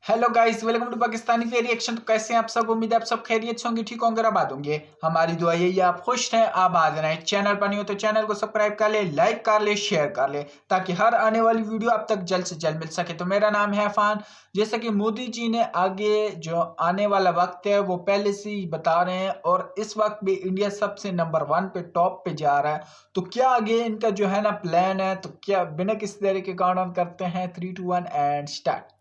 Hello guys, welcome to Pakistani fair reaction. तो कैसे हैं आप सब? उम्मीद है आप सब खैरियत से होंगे, ठीक होंगे, आबाद होंगे। हमारी दुआ यही है आप खुश हैं, आबाद रहें। चैनल पर नहीं हो तो चैनल को सब्सक्राइब कर ले, लाइक कर ले, शेयर कर ले, ताकि हर आने वाली वीडियो आप तक जल्द से जल्द मिल सके। तो मेरा नाम है अफान। जैसे कि मोदी जी ने आगे जो आने वाला वक्त है वो पहले से ही बता रहे हैं, और इस वक्त भी इंडिया सबसे नंबर 1 पे, टॉप पे जा रहा है। तो क्या आगे इनका जो है ना प्लान है, तो क्या बिना किसी तरह के काउंट करते हैं 3 2 1 एंड स्टार्ट।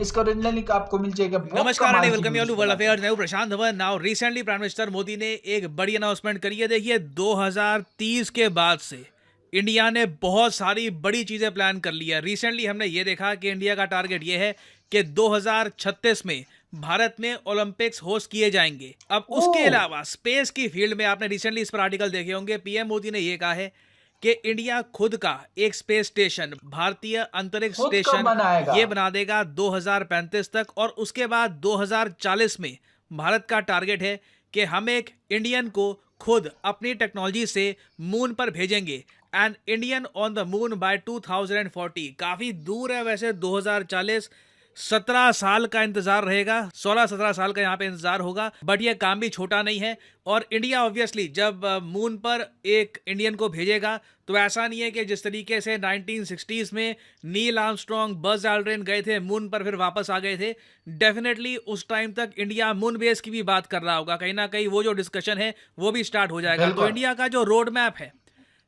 इसका ओरिजिनल लिंक आपको मिल जाएगा। बहुत नमस्कार एंड कमाल की welcome you videos to world बनाते हैं। अफेयर्स। मैं हूं Prashant Dhawan. Now recently prime minister Modi ने एक बड़ी अनाउंसमेंट करी है। देखिए 2030 के बाद से इंडिया ने बहुत सारी बड़ी चीजें प्लान कर ली है। रिसेंटली हमने ये देखा कि इंडिया का टारगेट ये है कि 2036 में भारत में ओलंपिक्स होस्ट किए जाएंगे। अब उसके ओह, अलावा स्पेस की फील्ड में आपने रिसेंटली इस पर आर्टिकल देखे होंगे। पीएम मोदी ने ये कहा है कि इंडिया खुद का एक स्पेस स्टेशन, भारतीय अंतरिक्ष खुद कब स्टेशन, बनाएगा? ये बना देगा 2035 तक। और उसके बाद 2040 में भारत का टारगेट है कि हम एक इंडियन को खुद अपनी टेक्नोलॉजी से मून पर भेजेंगे। And Indian on the moon by 2040। काफी दूर है वैसे 2040। 17 साल का इंतजार रहेगा, 16-17 साल का यहाँ पे इंतजार होगा, बट ये काम भी छोटा नहीं है। और इंडिया ऑब्वियसली जब मून पर एक इंडियन को भेजेगा तो ऐसा नहीं है कि जिस तरीके से 1960s में नील आर्मस्ट्रॉन्ग, बज एल्ड्रिन गए थे मून पर फिर वापस आ गए थे। डेफिनेटली उस टाइम तक इंडिया मून बेस की भी बात कर रहा होगा। कहीं ना कहीं वो जो डिस्कशन है वो भी स्टार्ट हो जाएगा। तो बिल्कुल। इंडिया का जो रोड मैप है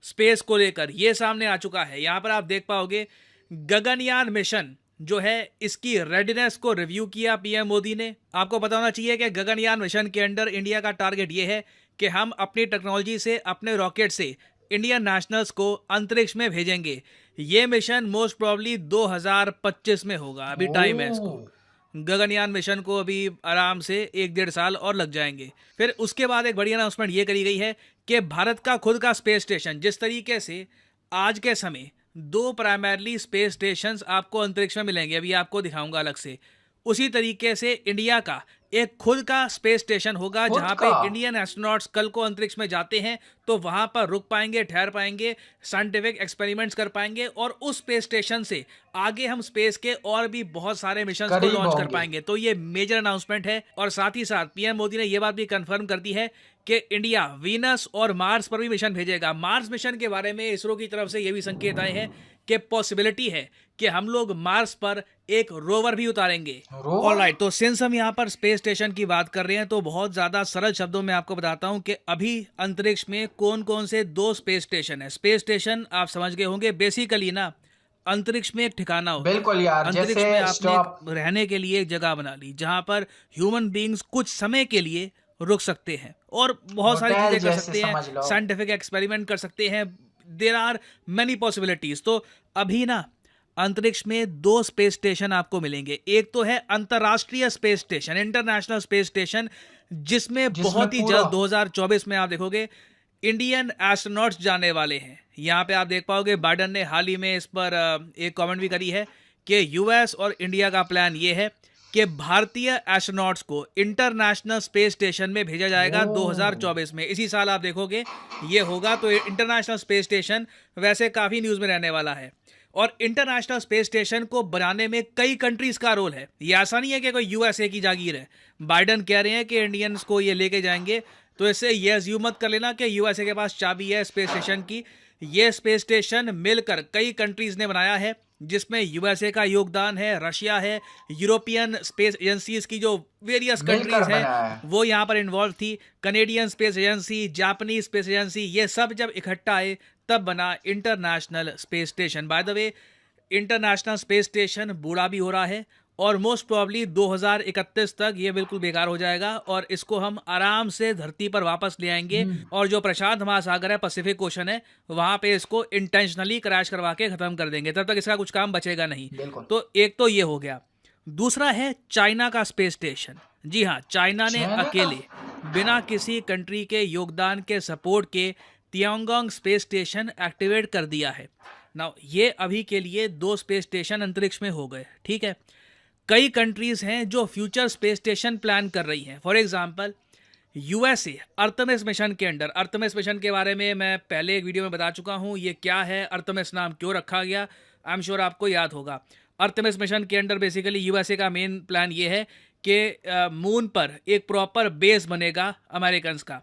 स्पेस को लेकर ये सामने आ चुका है। यहाँ पर आप देख पाओगे गगनयान मिशन जो है, इसकी रेडीनेस को रिव्यू किया पीएम मोदी ने। आपको पता होना चाहिए कि गगनयान मिशन के अंडर इंडिया का टारगेट ये है कि हम अपनी टेक्नोलॉजी से, अपने रॉकेट से इंडियन नेशनल्स को अंतरिक्ष में भेजेंगे। ये मिशन मोस्ट प्रॉब्ली 2025 में होगा। अभी टाइम है ओह, इसको। गगनयान मिशन को अभी आराम से 1-1.5 साल और लग जाएंगे। फिर उसके बाद एक बड़ी अनाउंसमेंट ये करी गई है कि भारत का खुद का स्पेस स्टेशन, जिस तरीके से आज के समय 2 प्राइमरली स्पेस स्टेशंस आपको अंतरिक्ष में मिलेंगे, अभी आपको दिखाऊंगा अलग से, उसी तरीके से इंडिया का एक खुद का स्पेस स्टेशन होगा खुद जहां पे का? इंडियन एस्ट्रोनॉट्स कल को अंतरिक्ष में जाते हैं तो वहां पर रुक पाएंगे, ठहर पाएंगे, साइंटिफिक एक्सपेरिमेंट्स कर पाएंगे, और उस स्पेस स्टेशन से आगे हम स्पेस के और भी बहुत सारे मिशंस को करीब लॉन्च कर होंगे। पाएंगे। तो ये मेजर अनाउंसमेंट है। और साथ ही साथ पीएम मोदी ने यह बात भी कंफर्म कर दी है कि इंडिया वीनस और मार्स पर भी मिशन भेजेगा। मार्स मिशन के बारे में इसरो की तरफ से यह भी संकेत आए हैं कि पॉसिबिलिटी है कि हम लोग मार्स पर एक रोवर भी उतारेंगे। रोवर? ऑलराइट, तो सिंस हम यहाँ पर स्पेस स्टेशन की बात कर रहे हैं तो बहुत ज्यादा सरल शब्दों में आपको बताता हूँ कि अभी अंतरिक्ष में कौन कौन से 2 स्पेस स्टेशन है। स्पेस स्टेशन आप समझ गए होंगे, बेसिकली ना अंतरिक्ष में एक ठिकाना होता है। बिल्कुल यार, जैसे अंतरिक्ष में आपने एक स्टॉप। रहने के लिए एक जगह बना ली जहां पर ह्यूमन बींग्स कुछ समय के लिए रुक सकते हैं और बहुत सारी होटल चीजें कर जैसे सकते हैं, समझ लो। साइंटिफिक एक्सपेरिमेंट कर सकते हैं। There are many possibilities. तो अभी ना अंतरिक्ष में 2 स्पेस स्टेशन आपको मिलेंगे। एक तो है अंतरराष्ट्रीय space station, international space station, जिसमें जिसमें बहुत ही पूरा जल्द 2024 में आप देखोगे इंडियन एस्ट्रोनॉट्स जाने वाले हैं। यहाँ पे आप देख पाओगे बाइडन ने हाल ही में इस पर एक कमेंट भी करी है कि यूएस और इंडिया का प्लान ये है कि भारतीय एस्ट्रोनॉट्स को इंटरनेशनल स्पेस स्टेशन में भेजा जाएगा ओह, 2024 में। इसी साल आप देखोगे ये होगा। तो इंटरनेशनल स्पेस स्टेशन वैसे काफ़ी न्यूज़ में रहने वाला है। और इंटरनेशनल स्पेस स्टेशन को बनाने में कई कंट्रीज का रोल है। ये ऐसा नहीं है कि कोई यूएसए की जागीर है। बाइडन कह रहे हैं कि इंडियंस को ये लेके जाएंगे, तो इससे ये अज्यूम मत कर लेना कि यूएसए के पास चाबी है स्पेस स्टेशन की। ये स्पेस स्टेशन मिलकर कई कंट्रीज ने बनाया है, जिसमें यूएसए का योगदान है, रशिया है, यूरोपियन स्पेस एजेंसीज की जो वेरियस मिलकर कंट्रीज हैं बनाया है। वो यहाँ पर इन्वॉल्व थी। Canadian space agency, Japanese space agency, ये सब जब इकट्ठा आए तब बना international space station. By the way international space station बूढ़ा भी हो रहा है और मोस्ट प्रोबेबली 2031 तक ये बिल्कुल बेकार हो जाएगा और इसको हम आराम से धरती पर वापस ले आएंगे। और जो प्रशांत महासागर है, पैसिफिक ओशन है, वहां पे इसको इंटेंशनली क्रैश करवा के खत्म कर देंगे। तब तक इसका कुछ काम बचेगा नहीं। बिल्कुल। तो एक तो ये हो गया। दूसरा है चाइना का स्पेस स्टेशन। जी हाँ, चाइना ने चाइना का? अकेले बिना किसी कंट्री के योगदान के, सपोर्ट के, तियांगोंग स्पेस स्टेशन एक्टिवेट कर दिया है। नाउ ये अभी के लिए 2 स्पेस स्टेशन अंतरिक्ष में हो गए, ठीक है। कई कंट्रीज हैं जो फ्यूचर स्पेस स्टेशन प्लान कर रही हैं। फॉर एग्जांपल यूएसए अर्थमिस मिशन के अंडर, अर्थमिस मिशन के बारे में मैं पहले एक वीडियो में बता चुका हूं, ये क्या है, अर्थमिस नाम क्यों रखा गया, आई एम श्योर आपको याद होगा। आर्टेमिस मिशन के अंडर बेसिकली यूएसए का मेन प्लान ये है कि मून पर एक प्रॉपर बेस बनेगा अमेरिकन्स का।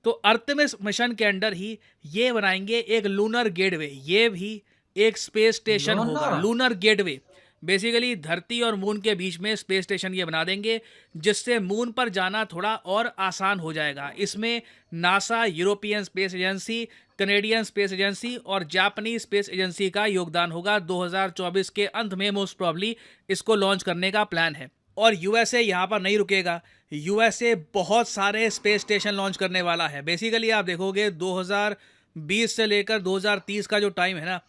तो आर्टेमिस मिशन के अंडर ही ये बनाएंगे एक लूनर गेटवे, ये भी एक स्पेस स्टेशन होगा, लूनर लूनर गेटवे। बेसिकली धरती और मून के बीच में स्पेस स्टेशन ये बना देंगे, जिससे मून पर जाना थोड़ा और आसान हो जाएगा। इसमें NASA, European space agency, Canadian space agency और जापानीज स्पेस एजेंसी का योगदान होगा। 2024 के अंत में मोस्ट प्रॉब्ली इसको लॉन्च करने का प्लान है। और यूएसए यहाँ पर नहीं रुकेगा, यूएसए बहुत सारे स्पेस स्टेशन लॉन्च करने वाला है। बेसिकली आप देखोगे 2020 से लेकर 2030 का जो टाइम है ना,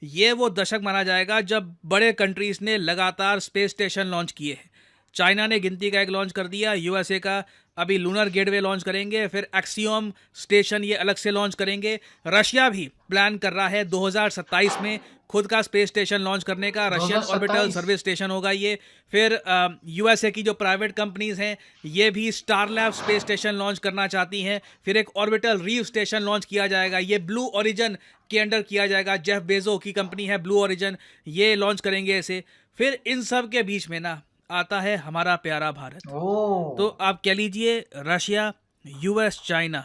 ये वो दशक माना जाएगा जब बड़े कंट्रीज ने लगातार स्पेस स्टेशन लॉन्च किए हैं। चाइना ने गिनती का एक लॉन्च कर दिया, यूएसए का अभी लूनर गेटवे लॉन्च करेंगे, फिर एक्सियोम स्टेशन ये अलग से लॉन्च करेंगे। रशिया भी प्लान कर रहा है 2027 में खुद का स्पेस स्टेशन लॉन्च करने का, रशियन ऑर्बिटल 2027 सर्विस स्टेशन होगा ये। फिर यूएसए की जो प्राइवेट कंपनीज हैं ये भी स्टारलैब स्पेस स्टेशन लॉन्च करना चाहती हैं। फिर एक ऑर्बिटल रीव स्टेशन लॉन्च किया जाएगा, ये ब्लू ओरिजिन के अंडर किया जाएगा। जेफ बेजो की कंपनी है ब्लू ओरिजिन, ये लॉन्च करेंगे इसे। फिर इन सब के बीच में ना आता है हमारा प्यारा भारत। तो आप कह लीजिए रशिया, यूएस, चाइना,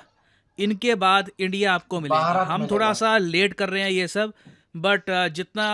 इनके बाद इंडिया आपको मिलेगा। भारत हम मिलेगा। थोड़ा सा लेट कर रहे हैं ये सब, बट जितना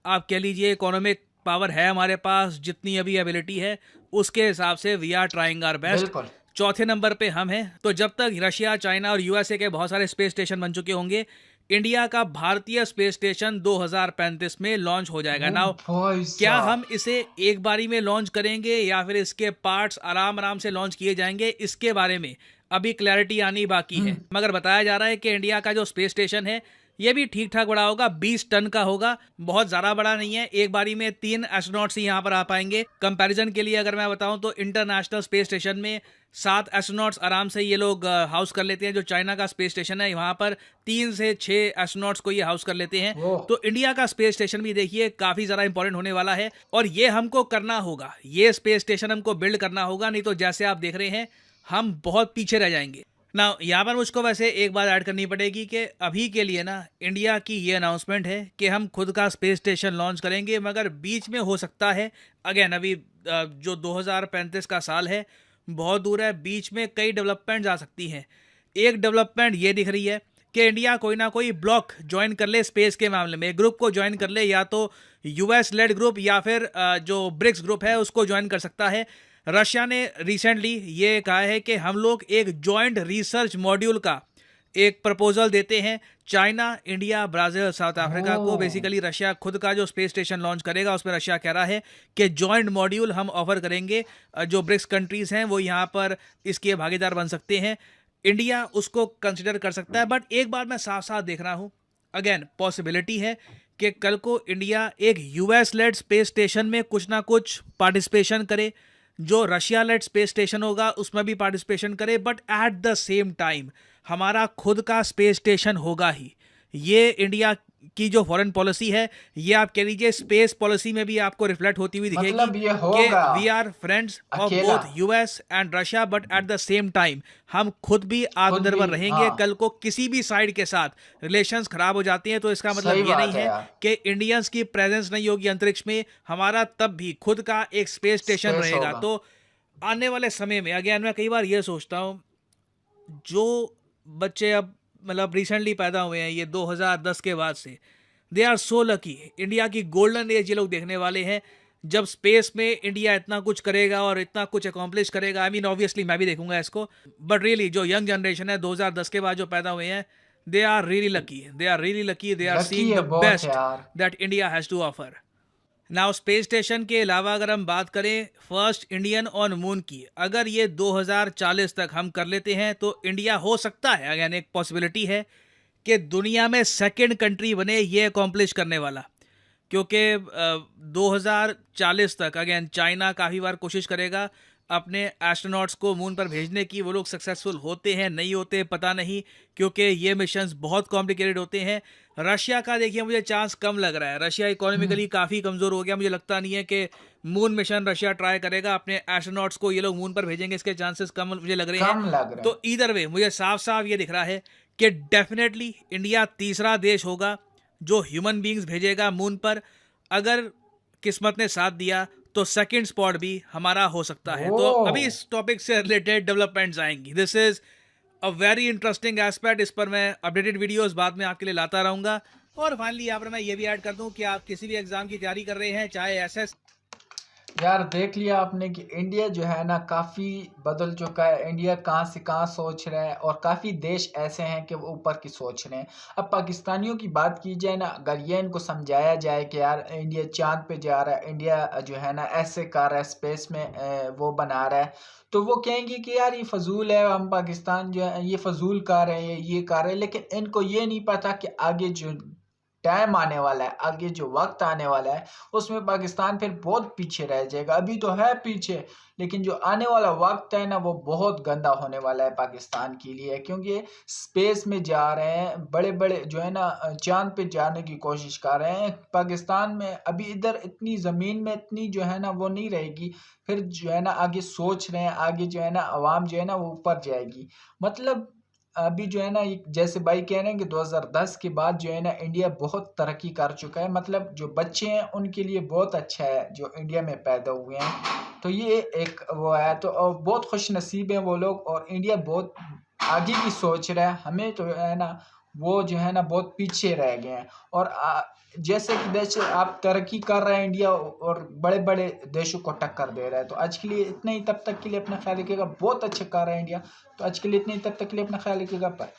आप कह लीजिए इकोनॉमिक पावर है हमारे पास, जितनी अभी एबिलिटी है, उसके हिसाब से we are trying our best. बिल्कुल। चौथे नंबर पे हम हैं। तो जब तक रशिया, चाइना और यूएसए के बहुत सारे स्पेस स्टेशन बन चुके होंगे, इंडिया का भारतीय स्पेस स्टेशन 2035 में लॉन्च हो जाएगा। नाउ भाई क्या साहब। हम इसे एक बारी में लॉन्च करेंगे या फिर इसके पार्ट्स आराम आराम से लॉन्च किए जाएंगे, इसके बारे में अभी क्लैरिटी आनी बाकी है। मगर बताया जा रहा है कि इंडिया का जो स्पेस स्टेशन है ये भी ठीक ठाक बड़ा होगा, 20 टन का होगा, बहुत ज़्यादा बड़ा नहीं है। एक बारी में 3 एस्ट्रोनॉट्स ही यहाँ पर आ पाएंगे। कंपैरिजन के लिए अगर मैं बताऊं तो इंटरनेशनल स्पेस स्टेशन में 7 एस्ट्रोनॉट्स आराम से ये लोग हाउस कर लेते हैं। जो चाइना का स्पेस स्टेशन है वहाँ पर 3 से 6 एस्ट्रोनॉट्स को ये हाउस कर लेते हैं। ओह। तो इंडिया का स्पेस स्टेशन भी देखिए काफ़ी ज़्यादा इंपॉर्टेंट होने वाला है, और ये हमको करना होगा, ये स्पेस स्टेशन हमको बिल्ड करना होगा, नहीं तो जैसे आप देख रहे हैं हम बहुत पीछे रह जाएंगे ना। यहाँ पर मुझको वैसे एक बात ऐड करनी पड़ेगी कि अभी के लिए ना इंडिया की ये अनाउंसमेंट है कि हम खुद का स्पेस स्टेशन लॉन्च करेंगे, मगर बीच में हो सकता है, अगेन अभी जो 2035 का साल है बहुत दूर है, बीच में कई डेवलपमेंट आ सकती हैं। एक डेवलपमेंट ये दिख रही है कि इंडिया कोई ना कोई ब्लॉक ज्वाइन कर ले स्पेस के मामले में, ग्रुप को ज्वाइन कर ले, या तो यूएस लेड ग्रुप या फिर जो ब्रिक्स ग्रुप है उसको ज्वाइन कर सकता है। रशिया ने रिसेंटली ये कहा है कि हम लोग एक जॉइंट रिसर्च मॉड्यूल का एक प्रपोजल देते हैं। China, India, Brazil, south Africa को। बेसिकली रशिया खुद का जो स्पेस स्टेशन लॉन्च करेगा उसमें रशिया कह रहा है कि जॉइंट मॉड्यूल हम ऑफर करेंगे, जो ब्रिक्स कंट्रीज़ हैं वो यहाँ पर इसके भागीदार बन सकते हैं। इंडिया उसको कंसिडर कर सकता है। बट एक बात मैं साफ साफ देख रहा हूँ, अगेन पॉसिबिलिटी है कि कल को इंडिया एक यूएस लेड स्पेस स्टेशन में कुछ ना कुछ पार्टिसिपेशन करे, जो रशिया लेड स्पेस स्टेशन होगा उसमें भी पार्टिसिपेशन करे, but at the same time हमारा खुद का स्पेस स्टेशन होगा ही। ये इंडिया की जो फॉरेन पॉलिसी है, ये आप कह लीजिए स्पेस पॉलिसी में भी आपको रिफ्लेक्ट होती हुई दिखेगी मतलब ये कि होगा वी आर फ्रेंड्स ऑफ अकेला। Both US and Russia, but at the same time हम खुद भी आत्मनिर्भर भी, रहेंगे। हाँ। कल को किसी भी साइड के साथ रिलेशंस खराब हो जाती हैं तो इसका मतलब सही ये नहीं बात है है यार। कि इंडियंस की प्रेजेंस नहीं होगी अंतरिक्ष में, हमारा तब भी खुद का एक स्पेस स्टेशन स्पेस रहेगा। होगा। तो आने वाले समय में अगेन मैं कई बार ये सोचता हूँ, जो बच्चे अब मतलब रिसेंटली पैदा हुए हैं ये 2010 के बाद से, they are so lucky. India की गोल्डन एज ये लोग देखने वाले हैं, जब स्पेस में इंडिया इतना कुछ करेगा और इतना कुछ अकॉम्प्लिश करेगा। आई मीन ऑब्वियसली मैं भी देखूंगा इसको, बट रियली जो यंग जनरेशन है 2010 के बाद जो पैदा हुए हैं, they are really lucky, they are really lucky, they are lucky seeing है द बहुत बेस्ट यार। That India has to offer. Now space station के अलावा अगर हम बात करें फर्स्ट इंडियन ऑन मून की, अगर ये 2040 तक हम कर लेते हैं तो इंडिया हो सकता है, अगेन एक पॉसिबिलिटी है कि दुनिया में सेकंड कंट्री बने ये अकॉम्प्लिश करने वाला। क्योंकि 2040 तक अगेन चाइना काफ़ी बार कोशिश करेगा अपने एस्ट्रोनॉट्स को मून पर भेजने की। वो लोग सक्सेसफुल होते हैं नहीं होते पता नहीं, क्योंकि ये मिशंस बहुत कॉम्प्लिकेटेड होते हैं। रशिया का देखिए मुझे चांस कम लग रहा है, रशिया इकोनॉमिकली काफ़ी कमज़ोर हो गया। मुझे लगता नहीं है कि मून मिशन रशिया ट्राई करेगा, अपने एस्ट्रोनॉट्स को ये लोग मून पर भेजेंगे, इसके चांसेस कम मुझे लग रहे कम लग हैं। रहे हैं। तो ईदर वे मुझे साफ साफ ये दिख रहा है कि डेफिनेटली इंडिया तीसरा देश होगा जो ह्यूमन बींग्स भेजेगा मून पर। अगर किस्मत ने साथ दिया तो सेकंड स्पॉट भी हमारा हो सकता है। तो ओह! अभी इस टॉपिक से रिलेटेड डेवलपमेंट्स आएंगी। This is a very interesting aspect. इस पर मैं अपडेटेड वीडियोस बाद में आपके लिए लाता रहूंगा। और फाइनली यहाँ पर मैं ये भी ऐड कर दूं कि आप किसी भी एग्जाम की तैयारी कर रहे हैं, चाहे एसएस यार देख लिया आपने कि इंडिया जो है ना काफ़ी बदल चुका है। इंडिया कहाँ से कहाँ सोच रहा है और काफ़ी देश ऐसे हैं कि वो ऊपर की सोच रहे हैं। अब पाकिस्तानियों की बात की जाए ना, अगर ये इनको समझाया जाए कि यार इंडिया चाँद पे जा रहा है, इंडिया जो है ना ऐसे कर रहा है, स्पेस में वो बना रहा है, तो वो कहेंगे कि यार ये फ़ज़ूल है, हम पाकिस्तान जो है ये फ़ज़ूल कर रहे हैं, ये कर रहे हैं। लेकिन इनको ये नहीं पता कि आगे जो टाइम आने वाला है, आगे जो वक़्त आने वाला है, उसमें पाकिस्तान फिर बहुत पीछे रह जाएगा। अभी तो है पीछे, लेकिन जो आने वाला वक़्त है ना, वो बहुत गंदा होने वाला है पाकिस्तान के लिए, क्योंकि स्पेस में जा रहे हैं, बड़े-बड़े जो है ना चाँद पे जाने की कोशिश कर रहे हैं। पाकिस्तान में अभी इधर इतनी ज़मीन में इतनी जो है ना वो नहीं रहेगी, फिर जो है ना आगे सोच रहे हैं, आगे जो है ना अवाम जो है ना वो ऊपर जाएगी। मतलब अभी जो है ना ये जैसे भाई कह रहे हैं कि 2010 के बाद जो है ना इंडिया बहुत तरक्की कर चुका है। मतलब जो बच्चे हैं उनके लिए बहुत अच्छा है जो इंडिया में पैदा हुए हैं। तो ये एक वो है, तो बहुत खुश नसीब हैं वो लोग, और इंडिया बहुत आगे की सोच रहा है। हमें तो है ना वो जो है ना बहुत पीछे रह गए हैं। और जैसे कि देश आप तरक्की कर रहे हैं इंडिया, और बड़े-बड़े देशों को टक्कर दे रहा है। तो आज के लिए इतना ही, तब तक के लिए अपना ख्याल रखिएगा। बहुत अच्छा कर रहा है इंडिया। तो आज के लिए इतना ही, तब तक के लिए अपना ख्याल रखिएगा। बाय।